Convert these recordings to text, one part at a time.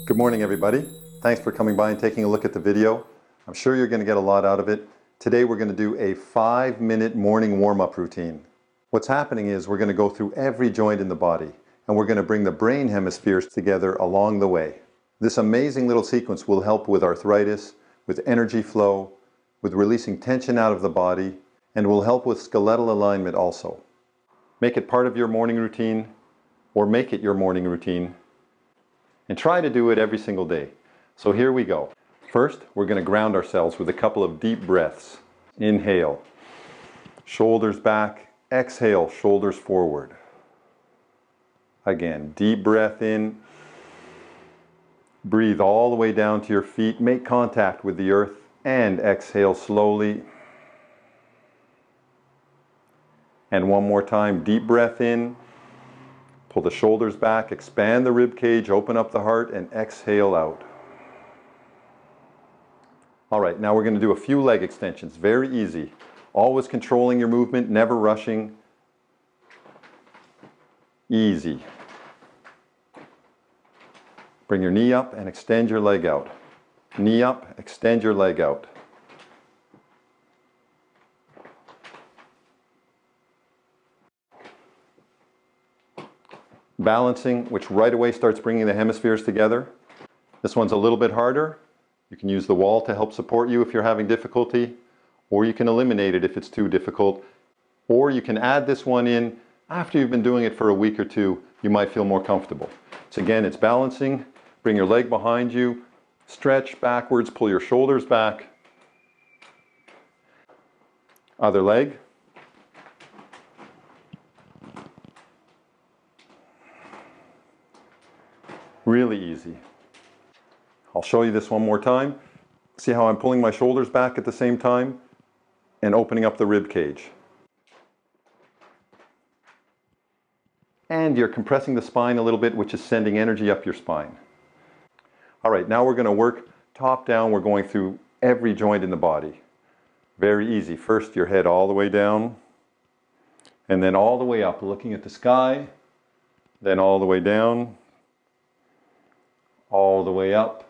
Good morning, everybody. Thanks for coming by and taking a look at the video. I'm sure you're going to get a lot out of it. Today we're going to do a 5-minute morning warm-up routine. What's happening is we're going to go through every joint in the body and we're going to bring the brain hemispheres together along the way. This amazing little sequence will help with arthritis, with energy flow, with releasing tension out of the body, and will help with skeletal alignment also. Make it part of your morning routine, or make it your morning routine, and try to do it every single day. So here we go. First, we're going to ground ourselves with a couple of deep breaths. Inhale, shoulders back. Exhale, shoulders forward. Again, deep breath in. Breathe all the way down to your feet. Make contact with the earth and exhale slowly. And one more time, deep breath in. Pull the shoulders back, expand the rib cage, open up the heart, and exhale out. All right, now we're going to do a few leg extensions. Very easy. Always controlling your movement, never rushing. Easy. Bring your knee up and extend your leg out. Knee up, extend your leg out. Balancing, which right away starts bringing the hemispheres together. This one's a little bit harder. You can use the wall to help support you if you're having difficulty, or you can eliminate it if it's too difficult, or you can add this one in after you've been doing it for a week or two. You might feel more comfortable. So again, it's balancing. Bring your leg behind you, stretch backwards, pull your shoulders back. Other leg. Really easy. I'll show you this one more time. See how I'm pulling my shoulders back at the same time and opening up the rib cage. And you're compressing the spine a little bit, which is sending energy up your spine. All right, now we're going to work top down. We're going through every joint in the body. Very easy. First, your head all the way down, and then all the way up, looking at the sky, then all the way down, all the way up.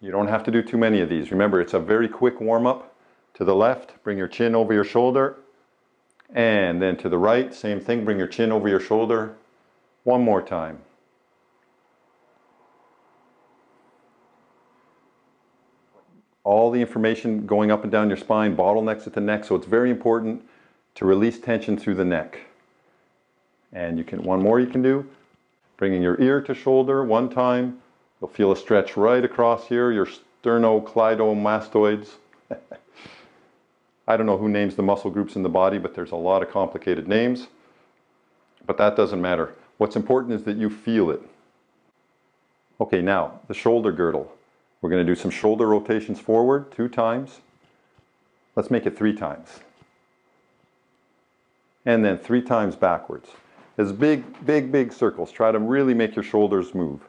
You don't have to do too many of these. Remember, it's a very quick warm-up. To the left, bring your chin over your shoulder. And then to the right, same thing, bring your chin over your shoulder. One more time. All the information going up and down your spine, bottlenecks at the neck, so it's very important to release tension through the neck. And you can, one more you can do. Bringing your ear to shoulder one time. You'll feel a stretch right across here, your sternocleidomastoids. I don't know who names the muscle groups in the body, but there's a lot of complicated names. But that doesn't matter. What's important is that you feel it. Okay, now the shoulder girdle. We're going to do some shoulder rotations forward 2 times. Let's make it 3 times. And then 3 times backwards. There's big circles. Try to really make your shoulders move.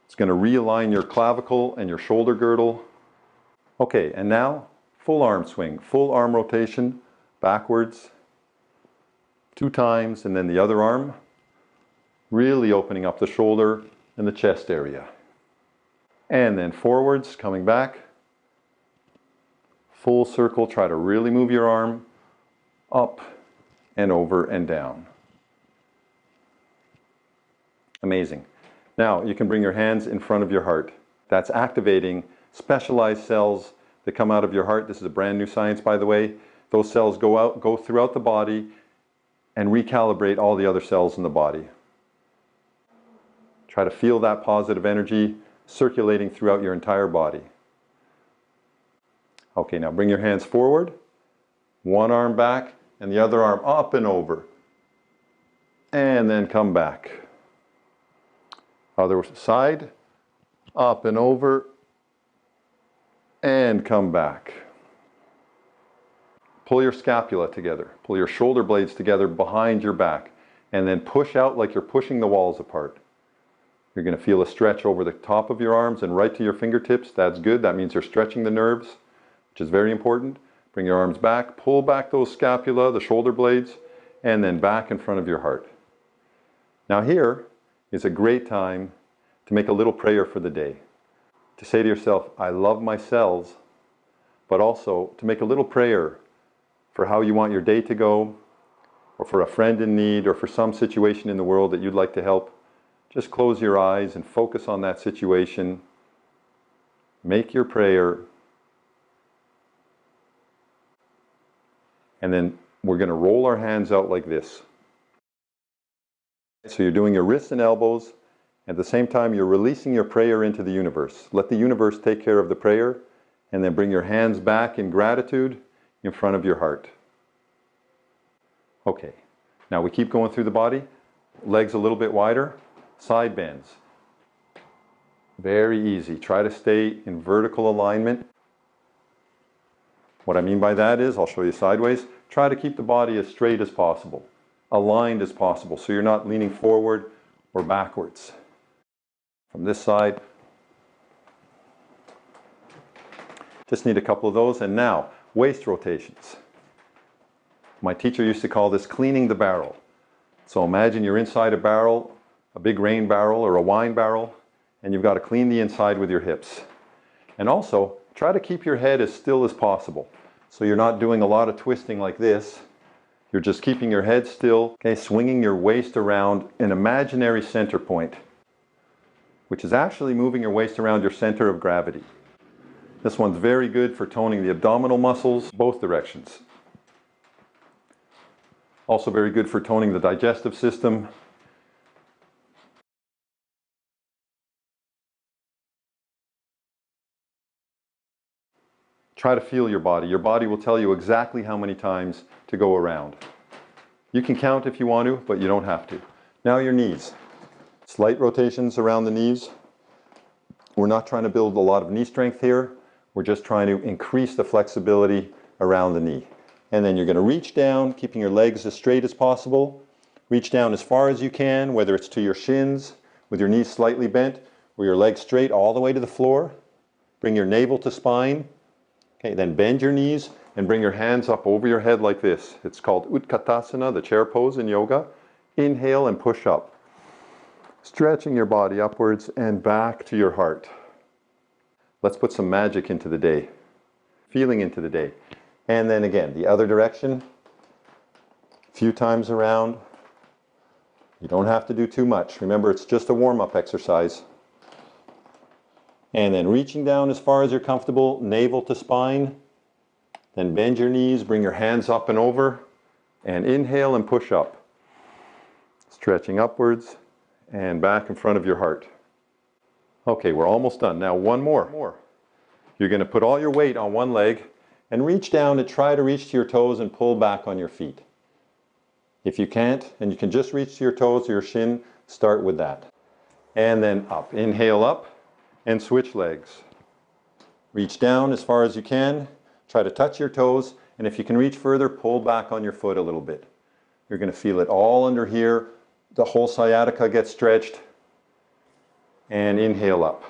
It's going to realign your clavicle and your shoulder girdle. Okay, and now full arm swing, full arm rotation, backwards, 2 times, and then the other arm, really opening up the shoulder and the chest area. And then forwards, coming back, full circle, try to really move your arm up and over and down. Amazing. Now you can bring your hands in front of your heart. That's activating specialized cells that come out of your heart. This is a brand new science, by the way. Those cells go throughout the body and recalibrate all the other cells in the body. Try to feel that positive energy circulating throughout your entire body. Okay, now bring your hands forward. One arm back and the other arm up and over. And then come back. Other side, up and over, and come back. Pull your scapula together. Pull your shoulder blades together behind your back. And then push out like you're pushing the walls apart. You're going to feel a stretch over the top of your arms and right to your fingertips. That's good. That means you're stretching the nerves, which is very important. Bring your arms back. Pull back those scapula, the shoulder blades, and then back in front of your heart. Now here is a great time to make a little prayer for the day. To say to yourself, I love my cells, but also to make a little prayer for how you want your day to go, or for a friend in need, or for some situation in the world that you'd like to help. Just close your eyes and focus on that situation. Make your prayer. And then we're going to roll our hands out like this. So you're doing your wrists and elbows. At the same time, you're releasing your prayer into the universe. Let the universe take care of the prayer, and then bring your hands back in gratitude in front of your heart. Okay, now we keep going through the body. Legs a little bit wider, side bends. Very easy. Try to stay in vertical alignment. What I mean by that is, I'll show you sideways, try to keep the body as straight as possible, aligned as possible, so you're not leaning forward or backwards. From this side, just need a couple of those. And now, waist rotations. My teacher used to call this cleaning the barrel. So imagine you're inside a barrel, a big rain barrel or a wine barrel, and you've got to clean the inside with your hips. And also, try to keep your head as still as possible. So you're not doing a lot of twisting like this. You're just keeping your head still, okay, swinging your waist around an imaginary center point, which is actually moving your waist around your center of gravity. This one's very good for toning the abdominal muscles, both directions. Also very good for toning the digestive system. Try to feel your body. Your body will tell you exactly how many times to go around. You can count if you want to, but you don't have to. Now your knees. Slight rotations around the knees. We're not trying to build a lot of knee strength here. We're just trying to increase the flexibility around the knee. And then you're going to reach down, keeping your legs as straight as possible. Reach down as far as you can, whether it's to your shins, with your knees slightly bent, or your legs straight all the way to the floor. Bring your navel to spine. Okay, then bend your knees and bring your hands up over your head like this. It's called Utkatasana, the chair pose in yoga. Inhale and push up. Stretching your body upwards and back to your heart. Let's put some magic into the day. Feeling into the day. And then again, the other direction. A few times around. You don't have to do too much. Remember, it's just a warm-up exercise. And then reaching down as far as you're comfortable, navel to spine. Then bend your knees, bring your hands up and over. And inhale and push up. Stretching upwards and back in front of your heart. Okay, we're almost done. Now one more. You're going to put all your weight on one leg and reach down and try to reach to your toes and pull back on your feet. If you can't, and you can just reach to your toes or your shin, start with that. And then up. Inhale up and switch legs. Reach down as far as you can. Try to touch your toes, and if you can reach further, pull back on your foot a little bit. You're going to feel it all under here. The whole sciatica gets stretched. And inhale up.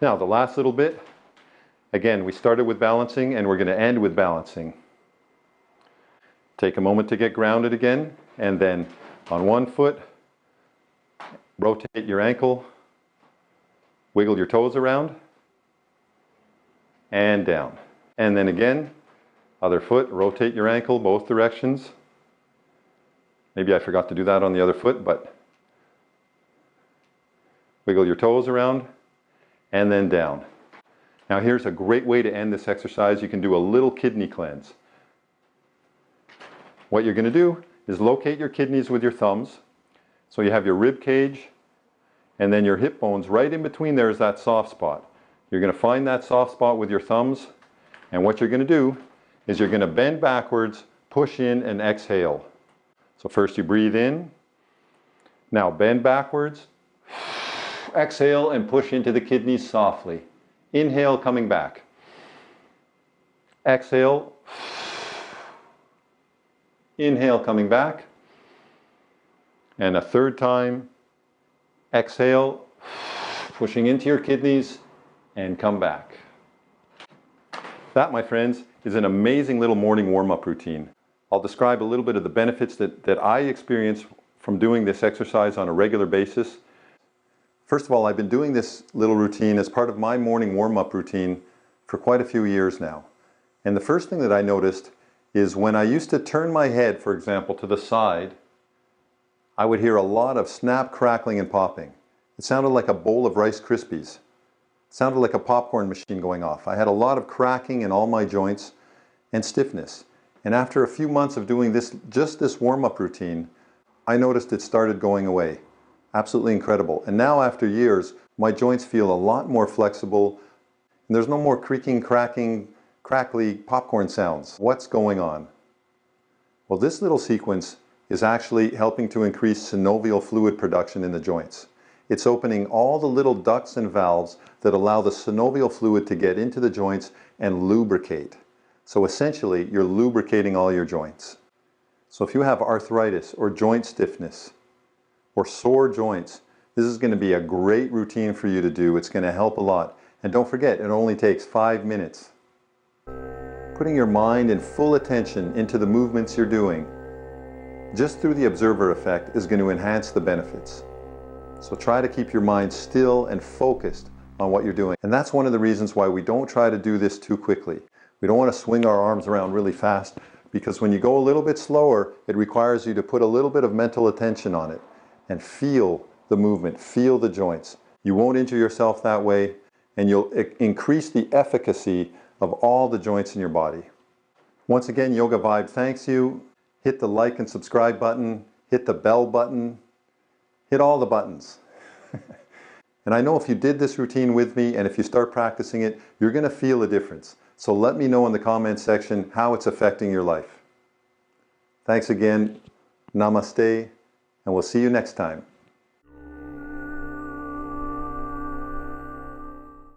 Now the last little bit. Again, we started with balancing and we're going to end with balancing. Take a moment to get grounded again, and then on one foot, rotate your ankle, wiggle your toes around, and down. And then again, other foot, rotate your ankle both directions. Maybe I forgot to do that on the other foot, but wiggle your toes around, and then down. Now here's a great way to end this exercise. You can do a little kidney cleanse. What you're going to do is locate your kidneys with your thumbs. So you have your rib cage, and then your hip bones. Right in between there is that soft spot. You're going to find that soft spot with your thumbs, and what you're going to do is you're going to bend backwards, push in, and exhale. So first you breathe in. Now bend backwards. Exhale and push into the kidneys softly. Inhale, coming back. Exhale. Inhale, coming back. And a third time. Exhale, pushing into your kidneys, and come back. That, my friends, is an amazing little morning warm-up routine. I'll describe a little bit of the benefits that I experience from doing this exercise on a regular basis. First of all, I've been doing this little routine as part of my morning warm-up routine for quite a few years now. And the first thing that I noticed is when I used to turn my head, for example, to the side, I would hear a lot of snap, crackling, and popping. It sounded like a bowl of Rice Krispies. It sounded like a popcorn machine going off. I had a lot of cracking in all my joints and stiffness. And after a few months of doing this, just this warm-up routine, I noticed it started going away. Absolutely incredible. And now after years, my joints feel a lot more flexible, and there's no more creaking, cracking, crackly popcorn sounds. What's going on? Well, this little sequence is actually helping to increase synovial fluid production in the joints. It's opening all the little ducts and valves that allow the synovial fluid to get into the joints and lubricate. So essentially, you're lubricating all your joints. So if you have arthritis or joint stiffness or sore joints, this is going to be a great routine for you to do. It's going to help a lot. And don't forget, it only takes 5 minutes. Putting your mind and full attention into the movements you're doing, just through the observer effect, is going to enhance the benefits. So try to keep your mind still and focused on what you're doing. And that's one of the reasons why we don't try to do this too quickly. We don't want to swing our arms around really fast, because when you go a little bit slower, it requires you to put a little bit of mental attention on it and feel the movement, feel the joints. You won't injure yourself that way, and you'll increase the efficacy of all the joints in your body. Once again, Yoga Vibe thanks you. Hit the like and subscribe button, hit the bell button, hit all the buttons. And I know if you did this routine with me and if you start practicing it, you're going to feel a difference. So let me know in the comments section how it's affecting your life. Thanks again. Namaste, and we'll see you next time.